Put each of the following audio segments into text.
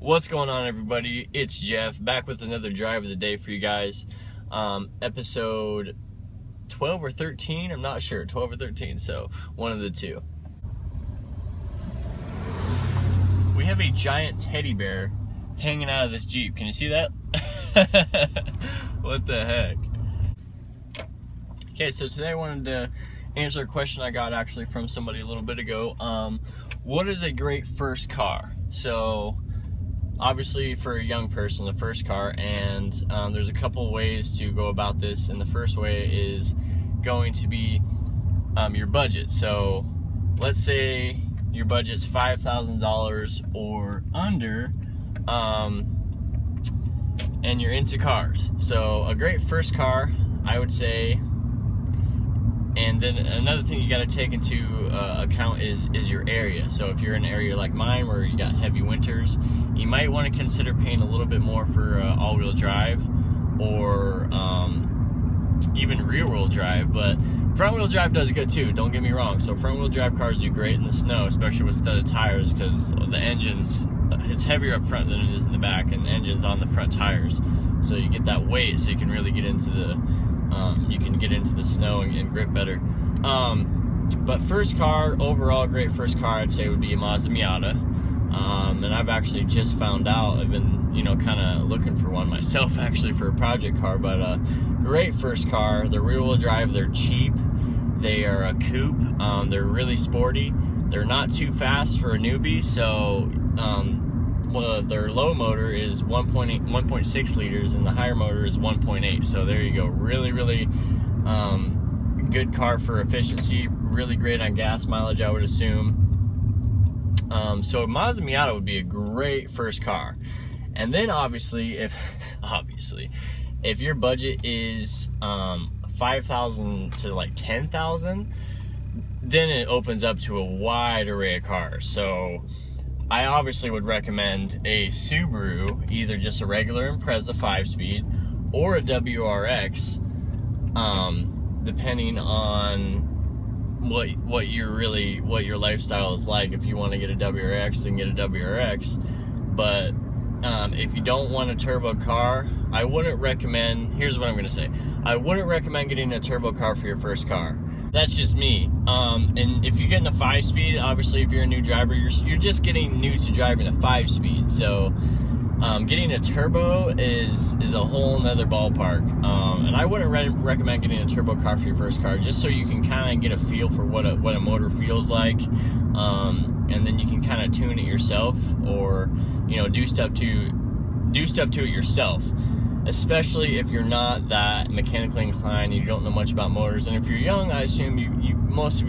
What's going on, everybody? It's Jeff, back with another drive of the day for you guys. Episode 12 or 13, I'm not sure, 12 or 13, so one of the two. We have a giant teddy bear hanging out of this Jeep. Can you see that? What the heck? Okay, so today I wanted to answer a question I got actually from somebody a little bit ago. What is a great first car? So obviously for a young person, the first car, and there's a couple ways to go about this, and the first way is going to be your budget. So let's say your budget's $5,000 or under, and you're into cars. So a great first car, I would say. And then another thing you got to take into account is your area. So if you're in an area like mine where you got heavy winters, you might want to consider paying a little bit more for all-wheel drive, or even rear-wheel drive. But front-wheel drive does good too, don't get me wrong. So front-wheel drive cars do great in the snow, especially with studded tires, because the engine's, it's heavier up front than it is in the back, and the engine's on the front tires. So you get that weight, so you can really get into the snow and grip better. But first car, overall great first car, I'd say would be a Mazda Miata. And I've actually just found out, I've been, kind of looking for one myself actually for a project car, but great first car. They're rear-wheel drive, they're cheap, they are a coupe, they're really sporty, they're not too fast for a newbie. So their low motor is 1.6 liters, and the higher motor is 1.8. So there you go. Really good car for efficiency. Really great on gas mileage, I would assume. So Mazda Miata would be a great first car. And then obviously, if your budget is $5,000 to like $10,000, then it opens up to a wide array of cars. So I obviously would recommend a Subaru, either just a regular Impreza 5-speed or a WRX, depending on what your lifestyle is like. If you want to get a WRX, then get a WRX. But if you don't want a turbo car, I wouldn't recommend, here's what I'm going to say, I wouldn't recommend getting a turbo car for your first car. That's just me. And if you're getting a 5-speed, obviously if you're a new driver, you're just getting new to driving a 5-speed. So getting a turbo is a whole nother ballpark. And I wouldn't recommend getting a turbo car for your first car, just so you can kind of get a feel for what a motor feels like. And then you can kind of tune it yourself, or do stuff to it yourself. Especially if you're not that mechanically inclined and you don't know much about motors. And if you're young, I assume most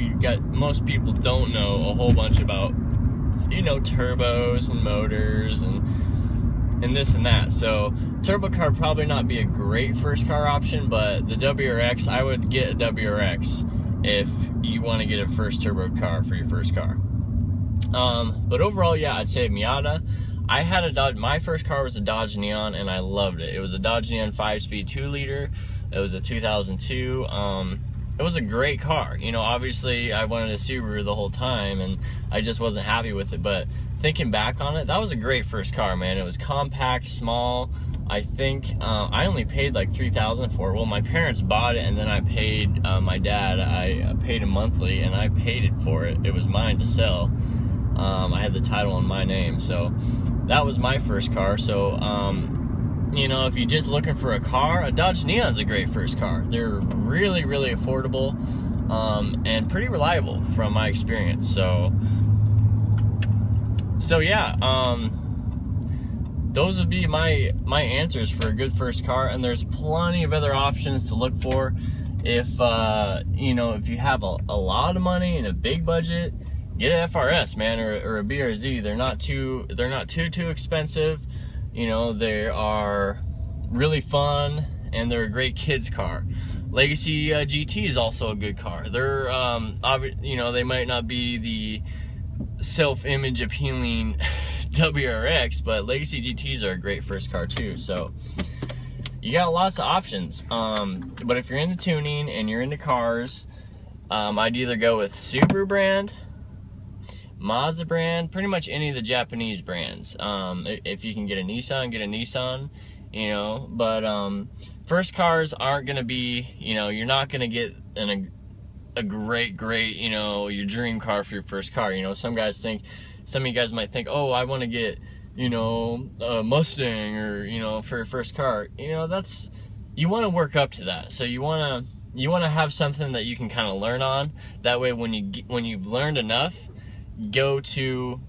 people don't know a whole bunch about turbos and motors and this and that. So turbo car probably not be a great first car option, but the WRX, I would get a WRX if you want to get a first turbo car for your first car. But overall, yeah, I'd say Miata. I had a Dodge, my first car was a Dodge Neon, and I loved it. It was a Dodge Neon 5-speed 2-liter. It was a 2002. It was a great car. Obviously I wanted a Subaru the whole time, and I just wasn't happy with it. But thinking back on it, that was a great first car, man. It was compact, small. I think I only paid like $3,000 for it. Well, my parents bought it, and then I paid my dad. I paid him monthly, and I paid it for it. It was mine to sell. I had the title in my name, so that was my first car. So if you're just looking for a car, a Dodge Neon's a great first car. They're really affordable, and pretty reliable from my experience. So yeah, those would be my answers for a good first car. And there's plenty of other options to look for. If if you have a lot of money and a big budget, get an FRS, man, or a BRZ. They're not too expensive. They are really fun, and they're a great kids car. Legacy GT is also a good car. They're they might not be the self-image appealing WRX, but Legacy GTs are a great first car too. So you got lots of options. But if you're into tuning and you're into cars, I'd either go with Subaru brand, Mazda brand, pretty much any of the Japanese brands. If you can get a Nissan, get a Nissan, you know. But first cars aren't gonna be, you know, you're not gonna get a great, you know, your dream car for your first car. You know, some of you guys might think, oh, I want to get, you know, a Mustang, or, you know, for your first car. You know, you want to work up to that. So you want to have something that you can kind of learn on. That way, when you've learned enough, go to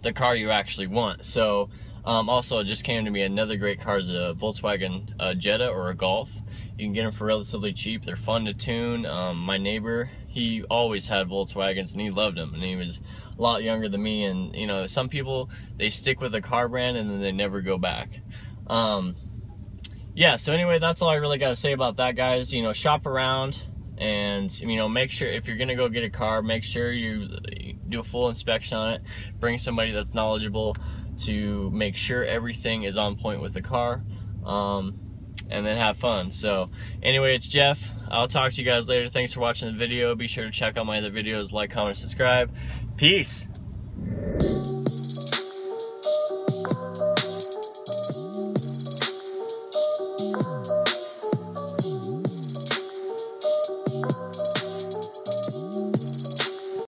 the car you actually want. So also, it just came to me, another great car is a Volkswagen Jetta or a Golf. You can get them for relatively cheap. They're fun to tune. My neighbor, he always had Volkswagens and he loved them, and he was a lot younger than me. And you know, some people, they stick with a car brand and then they never go back. Yeah, so anyway, that's all I really got to say about that, guys. You know, shop around, and you know, make sure if you're gonna go get a car, make sure you do a full inspection on it. Bring somebody that's knowledgeable to make sure everything is on point with the car, and then have fun. So anyway, it's Jeff. I'll talk to you guys later. Thanks for watching the video. Be sure to check out my other videos, like, comment, subscribe. Peace.